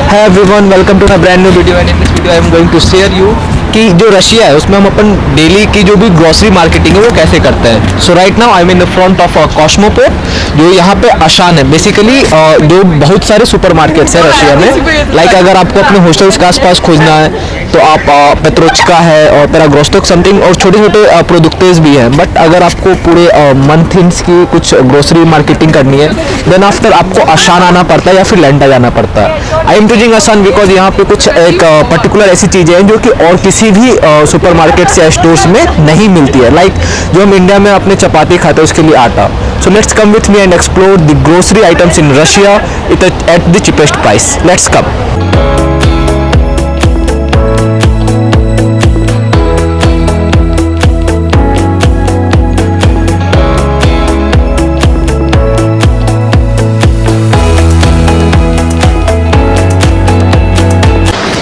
Hi everyone, welcome to my brand new video and in this video I am going to share you कि जो Russia है उसमें हम अपन daily की जो भी ग्रोसरी मार्केटिंग है वो कैसे करते हैं। So right now I am in the front of Cosmoport जो यहाँ पे आशान है। बेसिकली जो बहुत सारे सुपरमार्केट्स है रशिया में। लाइक अगर आपको अपने हॉस्टल्स के आसपास खोजना है तो आप पेट्रोचका है और पेराग्रोस्टोक समथिंग और छोटे छोटे प्रोडक्ट्स भी हैं। बट अगर आपको पूरे मंथ इंड्स की कुछ ग्रोसरी मार्केटिंग करनी है देन आफ्टर आपको आशान आना पड़ता है या फिर लेंडा जाना पड़ता है। आई एम चूजिंग आशान बिकॉज यहाँ पे कुछ एक पर्टिकुलर ऐसी चीज़ें हैं जो कि और किसी भी सुपरमार्केट्स या स्टोर्स में नहीं मिलती है। लाइक जो हम इंडिया में अपने चपाती खाते हैं उसके लिए आटा। सो let's come with me and explore the grocery items in Russia at the cheapest price. Let's come.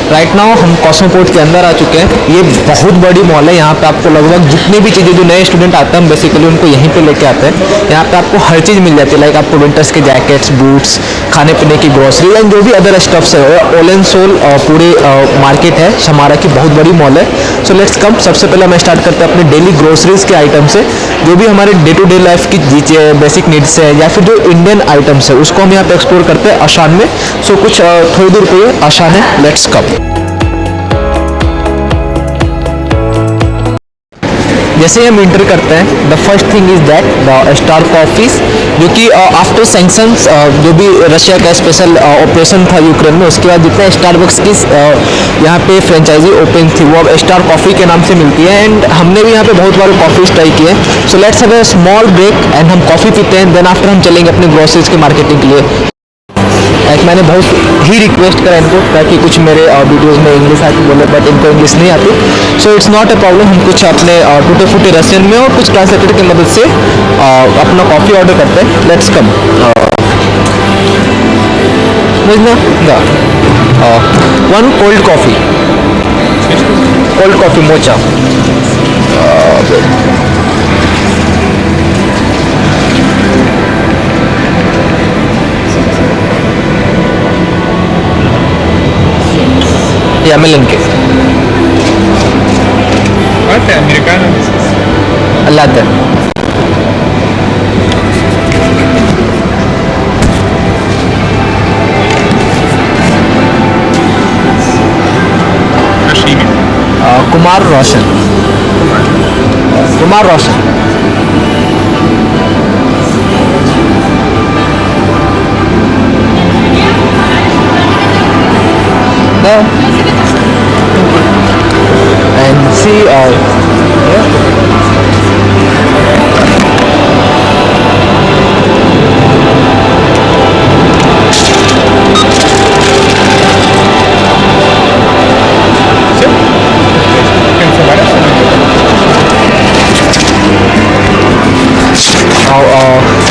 Right now हम कॉस्मोपोर्ट के अंदर आ चुके हैं। ये बहुत बड़ी मॉल है। यहाँ पे आपको लगभग जितनी भी चीज़ें जो नए स्टूडेंट आते हैं हम बेसिकली उनको यहीं पे लेके आते हैं। यहाँ पे आपको हर चीज़ मिल जाती है। लाइक आपको विंटर्स के जैकेट्स, बूट्स, खाने पीने की ग्रोसरी एंड जो भी अदर स्टफ्स है। ऑल एंड सोल पूरे मार्केट है शमारा की, बहुत बड़ी मॉल है। सो लेट्स कम। सबसे पहले मैं स्टार्ट करते हैं अपने डेली ग्रोसरीज के आइटम से। जो भी हमारे डे टू डे लाइफ की बेसिक नीड्स है या फिर जो इंडियन आइटम्स है उसको हम यहाँ पे एक्सप्लोर करते हैं आशान में। सो कुछ थोड़ी दूर पे आशान है। Let's come. जैसे हम इंटर करते हैं the first thing is that the star coffees जो कि आफ्टर सैंक्शंस जो भी रशिया का स्पेशल ऑपरेशन था यूक्रेन में उसके बाद जितने स्टारबक्स की यहाँ पे फ्रेंचाइजी ओपन थी वो अब स्टार कॉफ़ी के नाम से मिलती है। एंड हमने भी यहाँ पे बहुत बार कॉफ़ीज ट्राई किए हैं। So let's have a small break and हम कॉफ़ी पीते हैं। देन आफ्टर हम चलेंगे अपने ग्रोसरीज की मार्केटिंग के लिए। मैंने बहुत ही रिक्वेस्ट करा इनको ताकि कुछ मेरे वीडियोस में इंग्लिश आती बोले बट इनको इंग्लिश नहीं आती। So it's not a problem. हम कुछ अपने टूटे फूटे रशियन में और कुछ ट्रांसलेटर की मदद से अपना कॉफ़ी ऑर्डर करते हैं। Let's come. One cold coffee mocha. या मिलन के americano latte Kumar Roshan. And see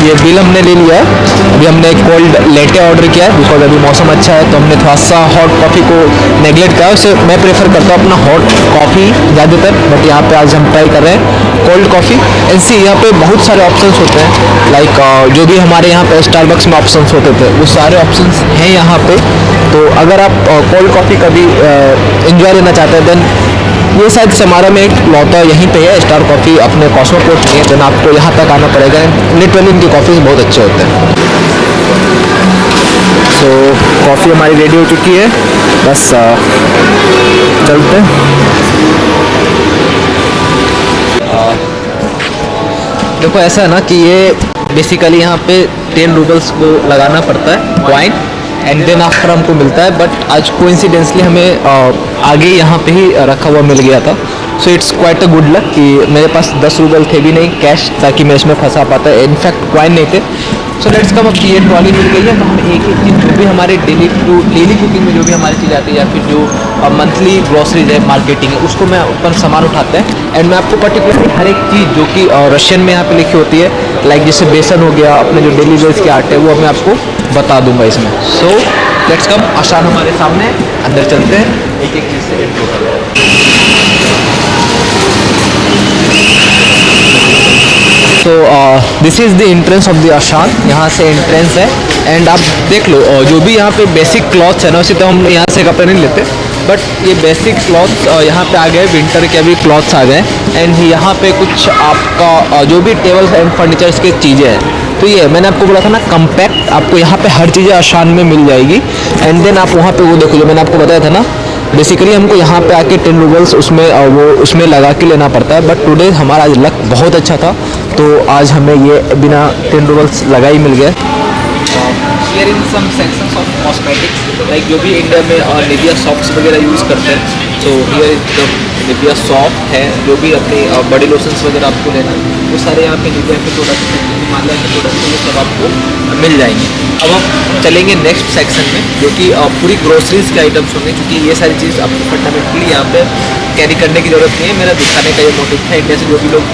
ये बिल हमने ले लिया है। अभी हमने एक कोल्ड लेटे ऑर्डर किया है बिकॉज अभी मौसम अच्छा है तो हमने थोड़ा सा हॉट कॉफ़ी को नेगलेक्ट किया। उससे मैं प्रेफर करता हूँ अपना हॉट कॉफ़ी ज़्यादातर। बट यहाँ पे आज हम ट्राई कर रहे हैं कोल्ड कॉफ़ी। एंड सी यहाँ पे बहुत सारे ऑप्शंस होते हैं। लाइक जो भी हमारे यहाँ पे स्टारबक्स में ऑप्शंस होते थे वो सारे ऑप्शंस हैं यहाँ पे। तो अगर आप कोल्ड कॉफ़ी कभी इंजॉय लेना चाहते हैं देन ये शायद समारा में एक लौटा यहीं पे है स्टार कॉफ़ी अपने कॉस्मोपोर्ट में। देन आपको यहाँ तक आना पड़ेगा। लिटरली इनकी कॉफ़ीज बहुत अच्छे होते हैं। सो कॉफ़ी हमारी रेडी हो चुकी है। बस चलते हैं। देखो ऐसा है ना कि ये बेसिकली यहाँ पे 10 रूबल्स को लगाना पड़ता है कॉइन एंड देन आफ्टर हमको मिलता है। बट आज कोइंसिडेंसली हमें आगे यहाँ पे ही रखा हुआ मिल गया था। So it's quite a good luck कि मेरे पास 10 रूबल थे भी नहीं कैश ताकि मैं इसमें फंसा पाता। इनफैक्ट कॉइन नहीं थे। सो लेट्स कम। अब ये ट्रॉली मिल गई है तो हम एक एक चीज़ जो भी हमारे डेली कुकिंग में जो भी हमारी चीज़ आती है या फिर जो मंथली ग्रोसरीज है मार्केटिंग है उसको मैं ऊपर सामान उठाते हैं। एंड मैं आपको पर्टिकुलरली हर एक चीज़ जो कि रशियन में यहाँ पे लिखी होती है लाइक जैसे बेसन हो गया अपने जो डेली बेस के आटे वो मैं आपको बता दूंगा इसमें। सो लेट्स कम। आशान हमारे सामने, अंदर चलते हैं एक एक चीज़ से इंट्रो करते हैं। So this is the entrance of the Auchan. यहाँ से एंट्रेंस है एंड आप देख लो जो भी यहाँ पे बेसिक क्लॉथ्स है ना, उसी तो हम यहाँ से कपड़े नहीं लेते, बट ये बेसिक क्लॉथ्स यहाँ पे आ गए, विंटर के भी क्लॉथ्स आ गए। एंड यहाँ पे कुछ आपका जो भी टेबल्स एंड फर्नीचर्स की चीज़ें हैं, तो ये मैंने आपको बोला था ना कम्पैक्ट, आपको यहाँ पे हर चीज़ें आसान में मिल जाएगी। एंड देन आप वहाँ पे वो देखो जो मैंने आपको बताया था ना, बेसिकली हमको यहाँ पे आके 10 रूबल्स उसमें लगा के लेना पड़ता है, बट टुडे हमारा आज लक बहुत अच्छा था, तो आज हमें ये बिना 10 रूबल्स लगा ही मिल गया। Here in some sections of cosmetics, like जो भी इंडिया में निविया सॉफ्ट्स वगैरह यूज़ करते हैं, so here is the Nivea soft है, जो भी अपने बॉडी लोशंस वगैरह आपको लेना है वो सारे यहाँ पे निविया के प्रोडक्ट, हिमालय के प्रोडक्ट, वो सब आपको मिल जाएंगे। अब हम चलेंगे नेक्स्ट सेक्शन में, जो कि पूरी ग्रोसरीज के आइटम्स होंगे, क्योंकि ये सारी चीज़ आपको फंडामेंटली यहाँ पे कैरी करने की ज़रूरत नहीं है। मेरा दिखाने का ये मोटिव था, इंडिया से जो भी लोग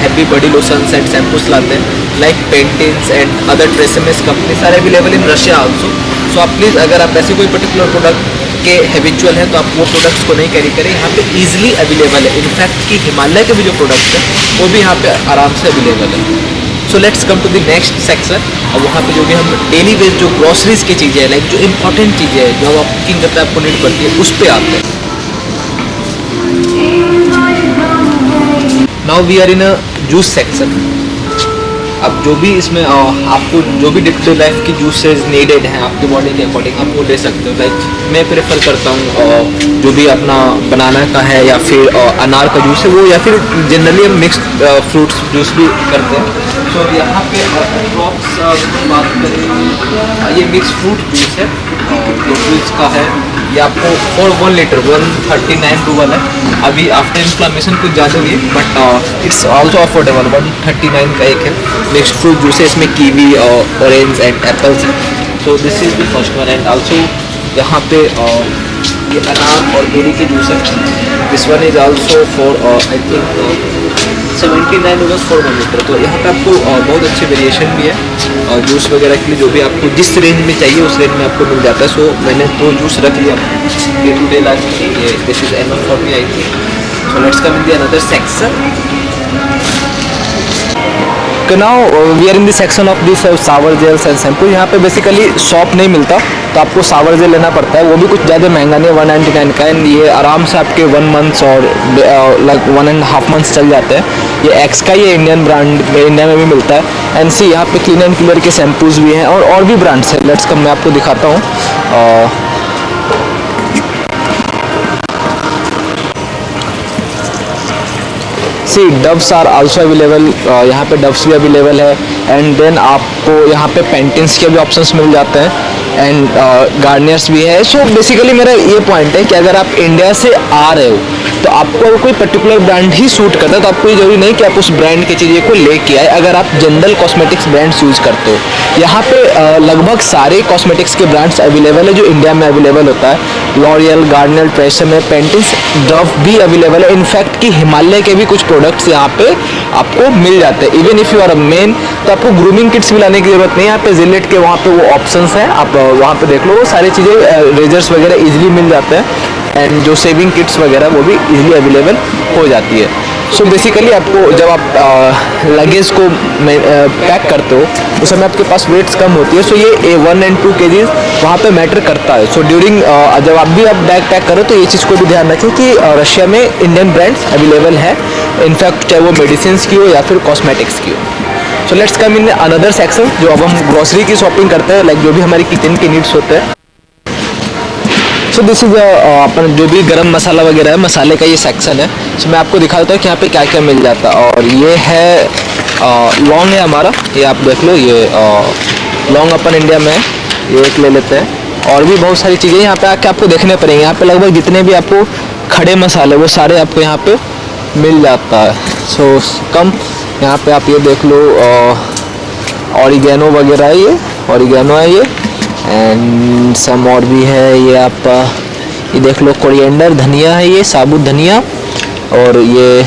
heavy body lotions and shampoos लाते हैं, like Pantene's and other Tresemmes company सारे available in Russia also. So आप प्लीज़, अगर आप ऐसे कोई पर्टिकुलर प्रोडक्ट के हैबिचुअल हैं तो आप वो प्रोडक्ट्स को नहीं कैरी करें, यहाँ पे इजीली अवेलेबल है। इनफैक्ट कि हिमालय के भी जो प्रोडक्ट्स हैं वो भी यहाँ पे आराम से अवेलेबल है। So let's come to the next section, और वहाँ पे जो भी हम डेली वेज जो ग्रॉसरीज की चीज़ें हैं, लाइक जो इंपॉर्टेंट चीज़ें हैं जो आप कुकिंग करते हैं आपको नीड पड़ती है, उस पर आते हैं। Now we are in a juice section. अब जो भी इसमें आपको जो भी डे टू डे लाइफ की जूसेस नीडेड हैं आपकी बॉडी के अकॉर्डिंग आप वो ले सकते हो। लाइक मैं प्रेफर करता हूँ जो भी अपना बनाना का है, या फिर अनार का जूस है वो, या फिर जनरली हम मिक्स्ड फ्रूट्स जूस भी करते हैं। तो यहाँ पे ड्रॉप्स बात करें, ये मिक्स फ्रूट जूस है, जो फ्रूट्स का है, ये आपको फॉर 1 लीटर 139 रूबल है। अभी आफ्टर इन्फ्लामेशन कुछ ज़्यादा हुई है, बट इट्स ऑल्सो अफोर्डेबल, 139 का एक है। मिक्स्ड फ्रूट जूस है, इसमें कीवी, ऑरेंज एंड एप्पल्स है। So this is the first one. And also यहाँ पे ये अनार और बेरी के जूस है। This one is also for I think 79 rupees for 1 litre. तो यहाँ पे आपको बहुत अच्छे वेरिएशन भी है जूस वगैरह के लिए, जो भी आपको जिस रेंज में चाहिए उस रेंज में आपको मिल जाता है। सो मैंने 2 जूस रख लिया डे टू डे लाइफ के लिए। This is enough for me I think. So let's come in the another section. Now we are in the section of this shower gels and shampoo. यहाँ पे basically shop नहीं मिलता, तो आपको shower gel लेना पड़ता है, वो भी कुछ ज़्यादा महंगा नहीं है, 199 का। एंड ये आराम से आपके 1 मंथ्स और लाइक 1.5 मंथ्स चल जाते हैं। ये एक्स का, ये इंडियन ब्रांड इंडिया में भी मिलता है। एंड सी यहाँ पे क्लीन एंड क्लियर के शैम्पूज भी हैं, और भी ब्रांड्स हैं। लेट्स कम, मैं आपको दिखाता हूँ। सी डव्स आर आल्सो अवेलेबल, यहाँ पे डव्स भी अवेलेबल है। एंड देन आपको यहाँ पे पेंटिन्स के भी ऑप्शंस मिल जाते हैं, एंड गार्नियर्स भी है। सो बेसिकली मेरा ये पॉइंट है कि अगर आप इंडिया से आ रहे हो तो आपको अगर कोई पर्टिकुलर ब्रांड ही सूट करता है तो आपको ये जरूरी नहीं कि आप उस ब्रांड की चीज़ें को लेके आए। अगर आप जनरल कॉस्मेटिक्स ब्रांड्स यूज़ करते हो, यहाँ पे लगभग सारे कॉस्मेटिक्स के ब्रांड्स अवेलेबल है जो इंडिया में अवेलेबल होता है। लॉरियल, गार्नियर, ट्रेसेमे, पेंटिन्स, डव भी अवेलेबल है। इनफैक्ट कि हिमालय के भी कुछ प्रोडक्ट्स यहाँ पे आपको मिल जाते हैं। Even if you are a men, तो आपको ग्रूमिंग किट्स भी लाने की जरूरत नहीं है। यहाँ पे जिलेट के वहाँ पे वो ऑप्शंस हैं, आप वहाँ पे देख लो, वो सारी चीज़ें रेजर्स वगैरह इजीली मिल जाते हैं। एंड जो सेविंग किट्स वगैरह वो भी इजीली अवेलेबल हो जाती है। सो बेसिकली आपको जब आप लगेज को पैक करते हो उस समय आपके पास वेट्स कम होती है। सो ये 1 and 2 kgs वहाँ पे मैटर करता है। सो ड्यूरिंग जब आप बैग पैक करो तो ये चीज़ को भी ध्यान रखें कि रशिया में इंडियन ब्रांड्स अवेलेबल है, इनफैक्ट चाहे वो मेडिसिन की हो या फिर कॉस्मेटिक्स की हो। सो let's come in another section, जो अब हम ग्रोसरी की शॉपिंग करते हैं, लाइक जो भी हमारी किचन के नीड्स होते हैं। सो दिस इज अपन जो भी गरम मसाला वगैरह है, मसाले का ये सेक्शन है। सो मैं आपको दिखा देता हूँ कि यहाँ पे क्या क्या मिल जाता है। और ये है लौंग है हमारा, ये आप देख लो, ये लौंग अपन इंडिया में है, ये एक ले लेते हैं। और भी बहुत सारी चीज़ें यहाँ पे आके आपको देखने पड़ेंगे। यहाँ पे लगभग जितने भी आपको खड़े मसाले वो सारे आपको यहाँ पे मिल जाता है। सो कम यहाँ पे आप ये देख लो, ऑरिगेनो वगैरह है, ये ऑरिगेनो है ये, एंड सम और भी है। ये आप ये देख लो, कोरिएंडर धनिया है, ये साबुत धनिया, और ये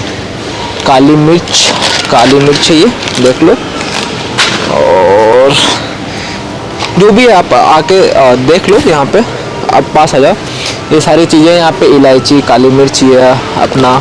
काली मिर्च है, ये देख लो। और जो भी आप आके देख लो, यहाँ पे आप पास आ जाओ, ये सारी चीज़ें यहाँ पे इलायची, काली मिर्च, ये अपना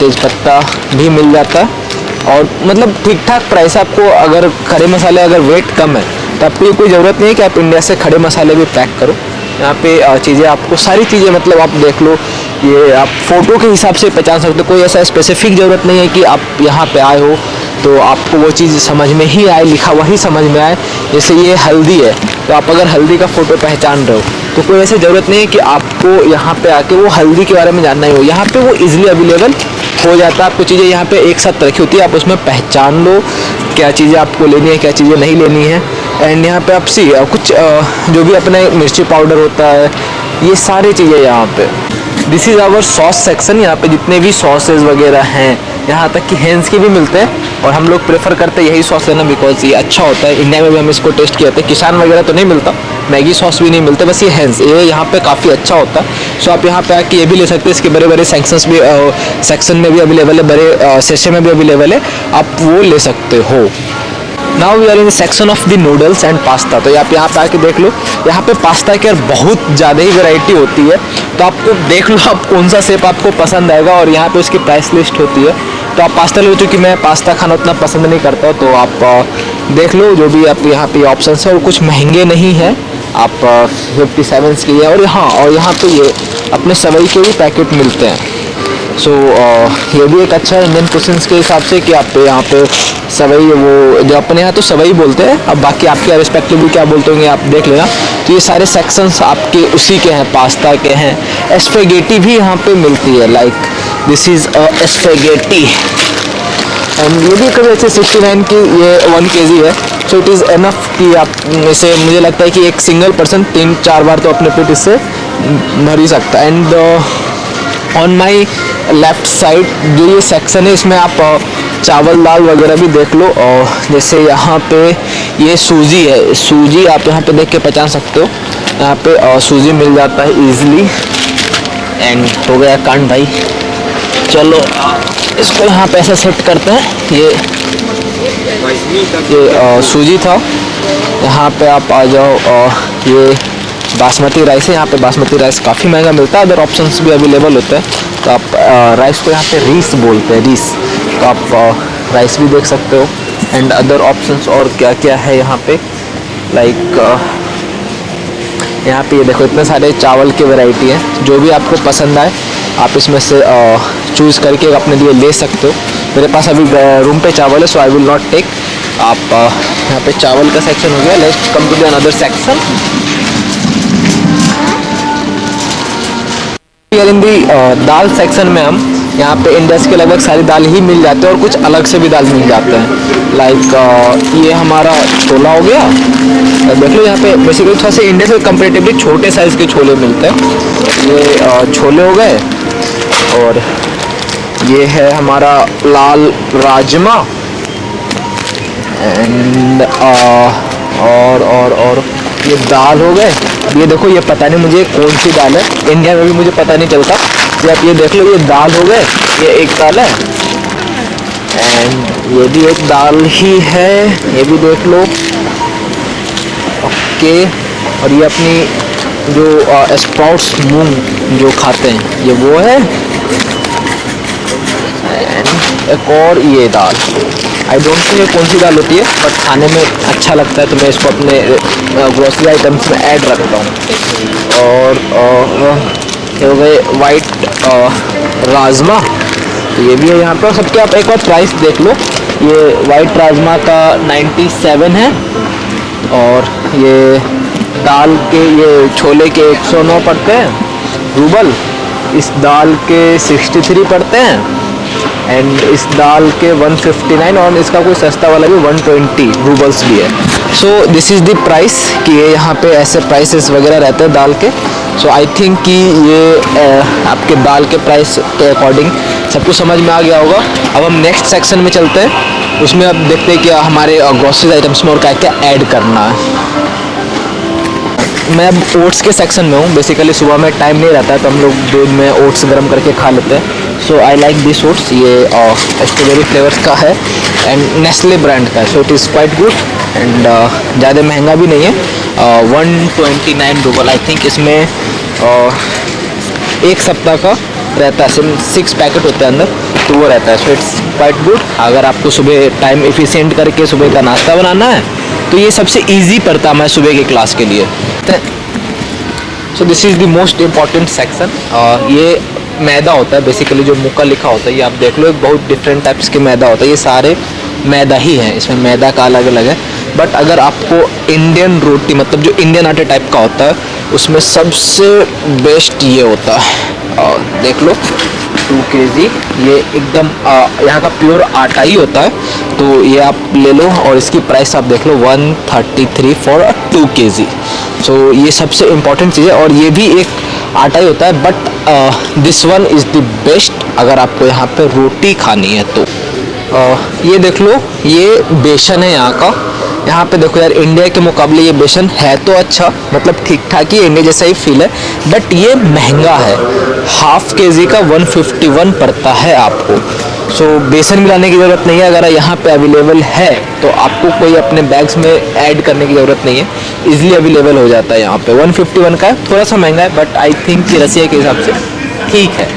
तेज़पत्ता भी मिल जाता है। और मतलब ठीक ठाक प्राइस आपको, अगर खड़े मसाले अगर वेट कम है तो आपको ये कोई ज़रूरत नहीं है कि आप इंडिया से खड़े मसाले भी पैक करो। यहाँ पे चीज़ें आपको सारी चीज़ें मतलब आप देख लो, ये आप फ़ोटो के हिसाब से पहचान सकते हो। कोई ऐसा स्पेसिफिक ज़रूरत नहीं है कि आप यहाँ पे आए हो तो आपको वो चीज़ समझ में ही आए, लिखा वही समझ में आए। जैसे ये हल्दी है तो आप अगर हल्दी का फ़ोटो पहचान रहे हो तो कोई ऐसी ज़रूरत नहीं है कि आपको यहाँ पे आके वो हल्दी के बारे में जानना ही हो। यहाँ पे वो इजीली अवेलेबल हो जाता है। आपको चीज़ें यहाँ पे एक साथ रखी होती है, आप उसमें पहचान लो क्या चीज़ें आपको लेनी है, क्या चीज़ें नहीं लेनी है। एंड यहाँ पे आप सी कुछ जो भी अपने मिर्ची पाउडर होता है, ये सारी चीज़ें यहाँ पे। This is our sauce section. यहाँ पे जितने भी सॉसेज वगैरह हैं, यहाँ तक कि हैंस के भी मिलते हैं और हम लोग प्रेफर करते हैं यही सॉस लेना बिकॉज ये अच्छा होता है। इंडिया में भी हम इसको टेस्ट किए थे। किसान वगैरह तो नहीं मिलता, मैगी सॉस भी नहीं मिलते, बस ये हैंस ये यहाँ पे काफ़ी अच्छा होता है। सो आप यहाँ पे आके ये भी ले सकते हैं। इसके बड़े बड़े सेक्शंस भी सेक्शन में भी अवेलेबल है, बड़े सेक्शन में भी अवेलेबल है, आप वो ले सकते हो। Now we are in section of the noodles and pasta. तो आप यहाँ पे आके देख लो, यहाँ पे पास्ता की बहुत ज़्यादा ही वैरायटी होती है। तो आपको देख लो आप कौन सा शेप आपको पसंद आएगा और यहाँ पे उसकी प्राइस लिस्ट होती है। तो आप पास्ता ले लो, चूँकि मैं पास्ता खाना उतना पसंद नहीं करता, तो आप देख लो जो भी आप यहाँ पे ऑप्शन है वो कुछ महंगे नहीं हैं। आप 57 की है। और यहाँ पे ये अपने सवई के भी पैकेट मिलते हैं। सो ये भी एक अच्छा है इंडियन क्वेश्चंस के हिसाब से कि आप यहाँ पे सवई, वो जो अपने यहाँ तो सवई बोलते हैं, अब बाकी आपके रिस्पेक्टिवली क्या बोलते होंगे आप देख लेना। तो ये सारे सेक्शंस आपके उसी के हैं, पास्ता के हैं। एस्पेगेटी भी यहाँ पे मिलती है, लाइक दिस इज़ एस्पेगेटी एंड ये भी कभी अच्छे 69 की, ये 1 kg है। सो इट इज़ एनफ कि आप इसे, मुझे लगता है कि एक सिंगल पर्सन 3-4 बार तो अपने पेट इससे भर ही सकता है। And on my left side जो ये सेक्शन है, इसमें आप चावल दाल वगैरह भी देख लो। और जैसे यहाँ पे ये सूजी है, सूजी आप यहाँ पे देख के पहचान सकते हो। यहाँ पे सूजी मिल जाता है इजीली। एंड हो गया कांड भाई, चलो इसको यहाँ पे ऐसे सेट करते हैं। ये सूजी था। यहाँ पे आप आ जाओ। ये बासमती राइस है। यहाँ पे बासमती राइस काफ़ी महंगा मिलता है, अदर ऑप्शंस भी अवेलेबल होते हैं। तो आप राइस को यहाँ पे रीस बोलते हैं, रीस। तो आप राइस भी देख सकते हो। एंड अदर ऑप्शंस और क्या क्या है यहाँ पे, लाइक यहाँ पे ये देखो इतने सारे चावल के वैरायटी हैं। जो भी आपको पसंद आए आप इसमें से चूज़ करके अपने लिए ले सकते हो। मेरे पास अभी रूम पे चावल है, so I will not take. आप यहाँ पे चावल का सेक्शन हो गया। Let's come to the another section. In the dal section में हम यहाँ पे इंडस के लगभग सारी दाल ही मिल जाते हैं और कुछ अलग से भी दाल मिल जाते हैं। लाइक ये हमारा छोला हो गया। देख लो यहाँ पे बेसिकली थोड़ा सा इंडिया से कंपेरेटिवली छोटे साइज़ के छोले मिलते हैं। ये छोले हो गए। और ये है हमारा लाल राजमा। एंड और ये दाल हो गए। ये देखो, ये पता नहीं मुझे कौन सी दाल है, इंडिया में भी मुझे पता नहीं चलता। तो आप ये देख लो, ये दाल हो गए, ये एक दाल है। एंड ये भी एक दाल ही है, ये भी देख लो। ओके। और ये अपनी जो स्प्राउट्स मूंग जो खाते हैं, ये वो है। एंड एक और ये दाल, आई डोंट नो ये कौन सी दाल होती है, बट खाने में अच्छा लगता है तो मैं इसको अपने ग्रोसरी आइटम्स में ऐड रखता हूँ। और ये हो गए वाइट राजमा, तो ये भी है यहाँ पर। सबके आप एक बार प्राइस देख लो। ये वाइट राजमा का 97 है। और ये दाल के, ये छोले के 109 पड़ते हैं रूबल। इस दाल के 63 पड़ते हैं। एंड इस दाल के 159। और इसका कोई सस्ता वाला भी 120 रूबल्स भी है। सो दिस इज़ द प्राइस कि ये यहाँ पे ऐसे प्राइसेस वगैरह रहते हैं दाल के। सो आई थिंक कि ये आपके दाल के प्राइस के अकॉर्डिंग सबको समझ में आ गया होगा। अब हम नेक्स्ट सेक्शन में चलते हैं, उसमें अब देखते हैं कि हमारे ग्रोसरी आइटम्स में और क्या क्या ऐड करना है। मैं अब ओट्स के सेक्शन में हूँ। बेसिकली सुबह में टाइम नहीं रहता है तो हम लोग दूध में ओट्स गर्म करके खा लेते हैं। सो आई लाइक दिस ओट्स। ये स्ट्रॉबेरी फ्लेवर्स का है एंड नेस्ले ब्रांड का है। So it is quite good and ज़्यादा महंगा भी नहीं है। 129 रूबल आई थिंक। इसमें एक सप्ताह का रहता है, 6 पैकेट होते हैं अंदर, तो वो रहता है। So it's quite good. अगर आपको सुबह टाइम एफिशिएंट करके सुबह का नाश्ता बनाना है तो ये सबसे ईजी पड़ता है मैं सुबह की क्लास के लिए। सो this is the most important section. ये मैदा होता है बेसिकली, जो मुक्का लिखा होता है ये आप देख लो, एक बहुत डिफरेंट टाइप्स के मैदा होता है, ये सारे मैदा ही है, इसमें मैदा का अलग अलग है। बट अगर आपको इंडियन रोटी मतलब जो इंडियन आटे टाइप का होता है उसमें सबसे बेस्ट ये होता है, देख लो 2 kg, ये एकदम यहाँ का प्योर आटा ही होता है, तो ये आप ले लो और इसकी प्राइस आप देख लो 133 फॉर 2 kg। सो ये सबसे इम्पॉर्टेंट चीज़ है और ये भी एक आटा ही होता है, but this one is the best अगर आपको यहाँ पे रोटी खानी है तो। ये देख लो, ये बेसन है यहाँ का। यहाँ पे देखो यार, इंडिया के मुकाबले ये बेसन है तो अच्छा, मतलब ठीक ठाक ही इंडिया जैसा ही फील है, बट ये महंगा है। ½ kg का 151 पड़ता है आपको। सो बेसन मिलाने की ज़रूरत नहीं है, अगर यहाँ पे अवेलेबल है तो आपको कोई अपने बैग्स में ऐड करने की ज़रूरत नहीं है, इजीली अवेलेबल हो जाता है यहाँ पे। 151 का है, थोड़ा सा महंगा है, बट आई थिंक कि रसिया के हिसाब से ठीक है।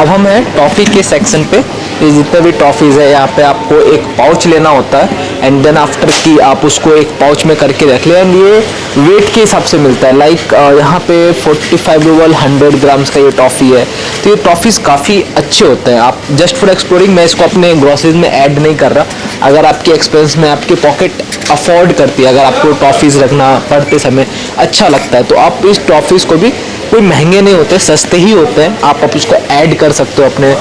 अब हम हैं टॉफ़ी के सेक्शन पे। ये जितने भी टॉफ़ीज़ है यहाँ पे आपको एक पाउच लेना होता है, एंड देन आफ्टर कि आप उसको एक पाउच में करके रख लें, एंड ये वेट के हिसाब से मिलता है। लाइक यहाँ पे 45 रूबल 100 ग्राम्स का ये टॉफ़ी है। तो ये टॉफ़ीज़ काफ़ी अच्छे होते हैं। आप जस्ट फॉर एक्सप्लोरिंग, मैं इसको अपने ग्रॉसरीज में ऐड नहीं कर रहा। अगर आपके एक्सपेंस में आपकी पॉकेट अफोर्ड करती है, अगर आपको टॉफ़ीज़ रखना पड़ते समय अच्छा लगता है, तो आप इस टॉफ़ीज़ को भी, कोई महंगे नहीं होते, सस्ते ही होते हैं, आप उसको ऐड कर सकते हो अपने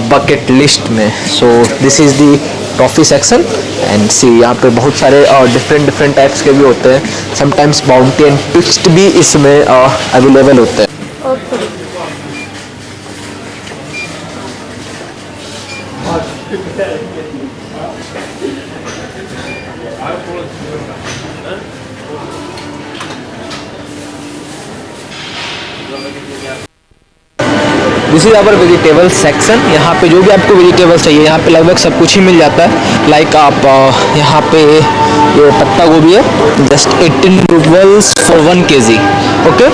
बकेट लिस्ट में। So this is the toffee section and see, यहाँ पे बहुत सारे डिफरेंट टाइप्स के भी होते हैं। समटाइम्स बाउंटी एंड ट्विस्ट भी इसमें अवेलेबल होते हैं। This is our vegetable section. यहाँ पे जो भी आपको वेजिटेबल्स चाहिए यहाँ पे लगभग सब कुछ ही मिल जाता है। लाइक आप यहाँ पे ये पत्ता गोभी है, just 18 roubles for 1 kg, okay.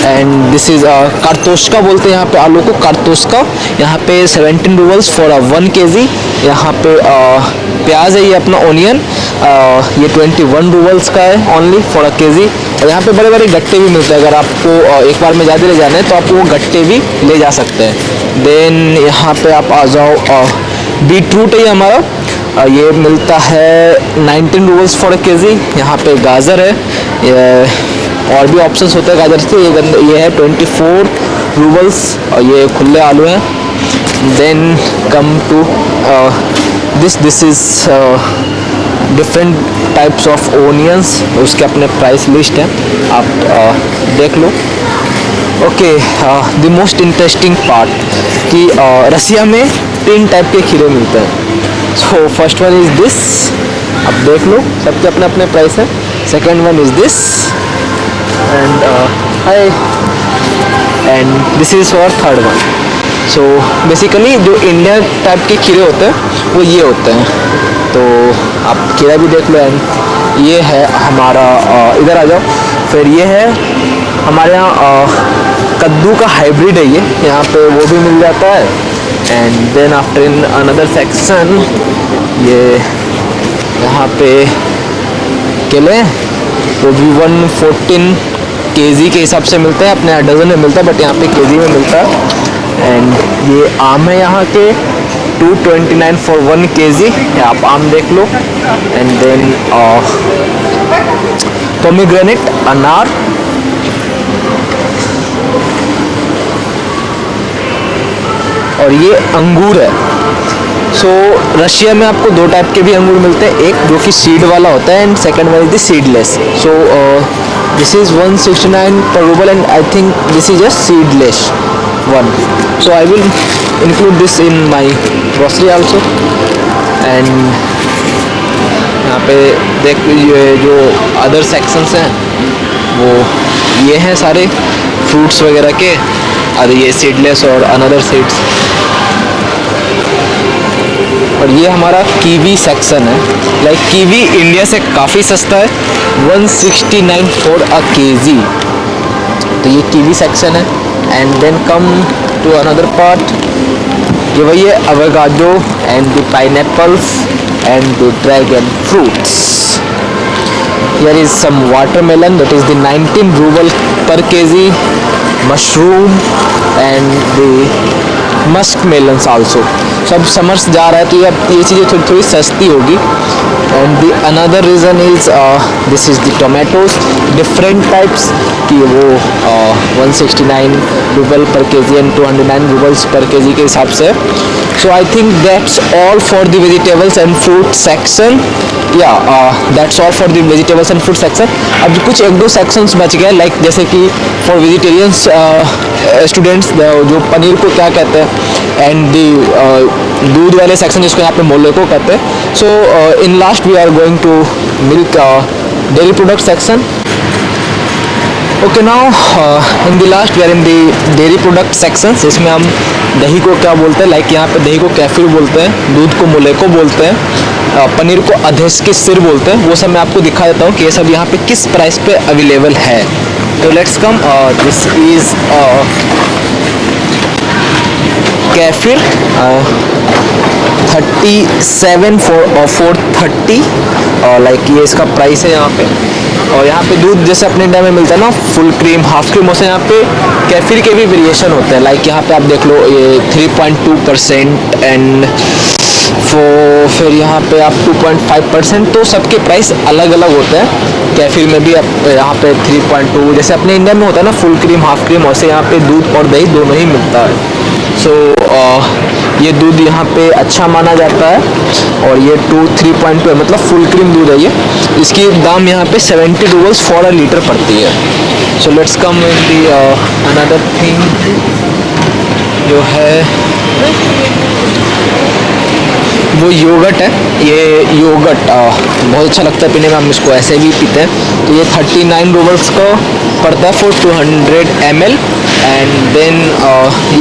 And this is कार्तोस्का बोलते हैं यहाँ पे आलू को, कार्तोस्का। यहाँ पे 17 रूबल्स फॉर 1 kg। यहाँ पे प्याज है ये अपना ओनियन, ये 21 रूबल्स का है ओनली फॉर 1 kg। और यहाँ पे बड़े बड़े गट्टे भी मिलते हैं, अगर आपको एक बार में ज़्यादा ले जाना है तो आप वो गट्टे भी ले जा सकते हैं। देन यहाँ पे आप आ जाओ, बीटरूट है ये हमारा, ये मिलता है 19 रूबल्स फॉर 1 kg। यहाँ पे गाजर है, और भी ऑप्शंस होते हैं गाजर के। ये है 24 रूबल्स, और ये खुले आलू हैं। Then come to this is different types of onions, उसके अपने प्राइस लिस्ट है, आप देख लो। Okay, the most interesting part कि रसिया में 3 टाइप के खीरे मिलते हैं। So first one is this, आप देख लो, सबके अपने अपने प्राइस है। Second one is this, and hi, and this is for third one. So basically जो इंडियन टाइप के खीरे होते हैं वो ये होते हैं, तो आप खीरा भी देख लो। एंड ये है हमारा, इधर आ जाओ, फिर ये है हमारे यहाँ कद्दू का हाइब्रिड है ये, यहाँ पे वो भी मिल जाता है। And then after in another section, ये यहाँ पे केले, वो भी 114 kg के हिसाब से मिलते हैं, अपने यहाँ डजन में मिलता है, बट यहाँ पे kg में मिलता है। एंड ये आम है यहाँ के, 229 फॉर 1 kg, आप आम देख लो। एंड देन पोमीग्रेनेट, अनार, और ये अंगूर है। सो रशिया में आपको 2 टाइप के भी अंगूर मिलते हैं, एक जो कि सीड वाला होता है, and second one is the seedless. So this is 169 per ruble, and I think this is a seedless one. So I will include this in my grocery also. And यहाँ पे देख लीजिए जो अदर सेक्शंस हैं वो ये हैं सारे फ्रूट्स वगैरह के, और ये सीडलेस और अनदर सीड्स। और ये हमारा कीवी सेक्शन है। लाइक कीवी इंडिया से काफ़ी सस्ता है, 169 फॉर अ kg। तो ये कीवी सेक्शन है। And then come to another part, ये वही है avocado and the pineapples and the dragon fruits. Here is some watermelon, that is the 19 ruble per kg, mushroom and the musk melons also. सब summers जा रहा है तो ये चीज़ें थोड़ी थोड़ी सस्ती होगी. And the another reason is this is the tomatoes different types कि वो 169 rouble per KG and 209 roubles per KG के हिसाब से. So I think that's all for the vegetables and fruit section. या that's all for the vegetables and fruit section. अब कुछ एक दो सेक्शंस बच गए, लाइक जैसे कि फॉर वेजिटेरियंस स्टूडेंट्स जो पनीर को क्या कहते हैं, एंड दी दूध वाले सेक्शन जिसको यहाँ पे मोलेको कहते हैं. So in last we are going to milk dairy product section. Okay, now in the last we are in the dairy product section. इसमें हम दही को क्या बोलते हैं, लाइक यहाँ पे दही को कैफिर बोलते हैं, दूध को मोलेको बोलते हैं, पनीर को अधेस की सिर बोलते हैं. वो सब मैं आपको दिखा देता हूँ कि ये सब यहाँ पे किस प्राइस पे अवेलेबल है. तो let's come. This is kefir 37 for 430, लाइक ये इसका प्राइस है यहाँ पे. और यहाँ पे दूध जैसे अपने इंडिया में मिलता है ना, फुल क्रीम, हाफ क्रीम, वैसे यहाँ पे कैफिर के भी वेरिएशन होते हैं. लाइक यहाँ पे आप देख लो ये 3.2% एंड फिर यहाँ पे आप 2.5%. तो सबके प्राइस अलग अलग होते हैं. कैफिर में भी आप यहाँ पे 3.2, जैसे अपने इंडिया में होता है ना फुल क्रीम हाफ क्रीम, वैसे यहाँ पे दूध और दही दोनों ही मिलता है. सो ये दूध यहाँ पे अच्छा माना जाता है. और ये 3.2 है, मतलब फुल क्रीम दूध है ये. इसकी दाम यहाँ पे 70 रूबल्स फॉर अ लीटर पड़ती है. So let's come in the another thing जो है वो योगर्ट है. ये योगर्ट बहुत अच्छा लगता है पीने में, हम इसको ऐसे भी पीते हैं. तो ये 39 रूबल्स का पड़ता है फॉर 200 ml. एंड देन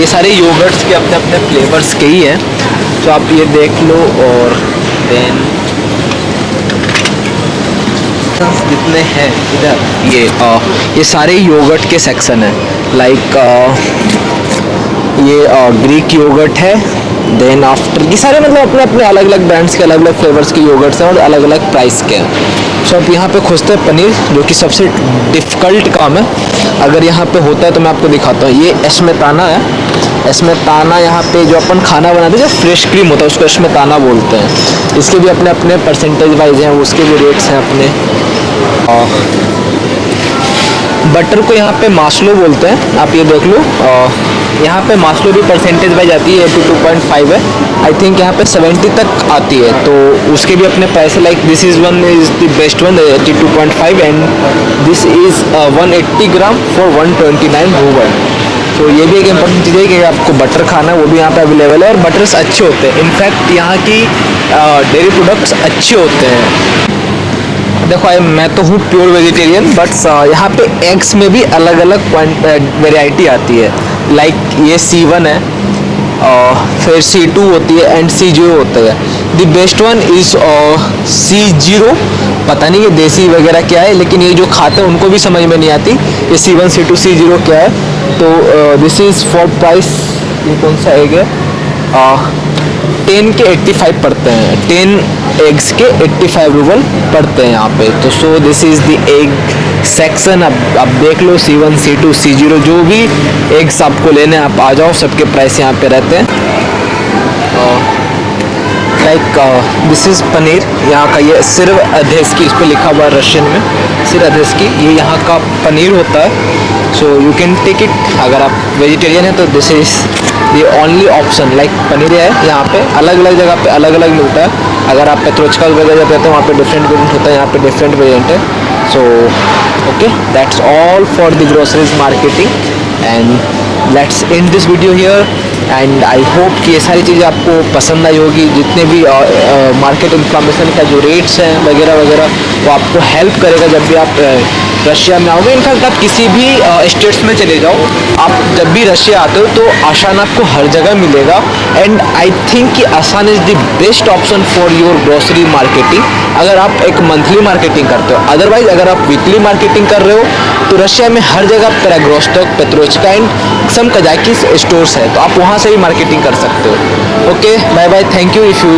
ये सारे योगर्ट्स के अपने अपने फ्लेवर्स के ही हैं, तो आप ये देख लो. और देन जितने हैं इधर ये सारे योगर्ट के सेक्शन है. लाइक ये ग्रीक योगर्ट है. देन आफ्टर ये सारे मतलब अपने अपने अलग अलग ब्रांड्स के अलग अलग फ्लेवर्स के योगर्ट्स हैं और अलग अलग प्राइस के हैं. सो आप यहाँ पे खोजते हैं पनीर, जो कि सबसे डिफ़िकल्ट काम है. अगर यहाँ पे होता है तो मैं आपको दिखाता हूँ. ये एस्मेताना है. एस्मेताना यहाँ पे जो अपन खाना बनाते हैं, जो फ्रेश क्रीम होता है उसको एस्मेताना बोलते हैं. इसके भी अपने अपने परसेंटेज वाइज हैं, उसके भी रेट्स हैं अपने. बटर को यहाँ पे मास्लो बोलते हैं. आप ये देख लो, यहाँ पे मास्लो भी परसेंटेज वाइज आती है. 82.5 है. आई थिंक यहाँ पे 70 तक आती है, तो उसके भी अपने पैसे. Like this is one is the best one, 82.5, and this is 180 gram for 129 rouble. तो ये भी एक इम्पोर्टेंट चीज़ है कि आपको बटर खाना है, वो भी यहाँ पे अवेलेबल है. और बटर्स अच्छे होते हैं. इनफैक्ट यहाँ की डेयरी प्रोडक्ट्स अच्छे होते हैं. देखो मैं तो हूँ प्योर वेजिटेरियन, बट यहाँ पे एग्स में भी अलग अलग वेराइटी आती है. लाइक ये C1 है, फिर C2 होती है एंड C0 होता है. The best one is C0. पता नहीं ये देसी वगैरह क्या है, लेकिन ये जो खाते हैं उनको भी समझ में नहीं आती ये C1 C2 C0 क्या है. तो दिस इज़ फॉर प्राइस, ये कौन सा एग है, 10 के 85 पड़ते हैं. 10 एग्स के 85 रूबल पड़ते हैं यहाँ पे. तो सो this is the egg section. अब देख लो C1 C2 C0 जो भी एग्स आपको लेने आप आ जाओ, सबके प्राइस यहाँ पे रहते हैं. Like this is paneer. यहाँ का ये सिर्फ अधेस्की, इस पर लिखा हुआ है रशियन में, सिर्फ अधेस्की. ये यहाँ का पनीर होता है. So you can take it. अगर आप वेजिटेरियन हैं तो this is the only option. Like paneer है यहाँ पे, अलग अलग जगह पे अलग अलग मिलता है. अगर आप पेट्रोचका वगैरह जाते हैं तो वहाँ पे डिफरेंट वेरिएंट होता है, यहाँ पे डिफरेंट वेरिएंट है. So okay, that's all for the groceries marketing, and let's end this video here. And I hope कि ये सारी चीज़ें आपको पसंद आई होगी. जितने भी मार्केट इंफॉर्मेशन का जो रेट्स हैं वगैरह वगैरह, वो आपको हेल्प करेगा जब भी आप रशिया में आओगे, इनफैक्ट आप किसी भी स्टेट्स में चले जाओ, आप जब भी रशिया आते हो तो आसान आपको हर जगह मिलेगा। एंड आई थिंक कि आसान is the best option for your grocery marketing अगर आप एक मंथली मार्केटिंग करते हो। अदरवाइज अगर आप वीकली मार्केटिंग कर रहे हो तो रशिया में हर जगह पेराग्रोस्टक, पेट्रोचका एंड सम कजाकिस स्टोर्स है, तो आप वहाँ से भी मार्केटिंग कर सकते हो। Okay, bye bye, thank you. If you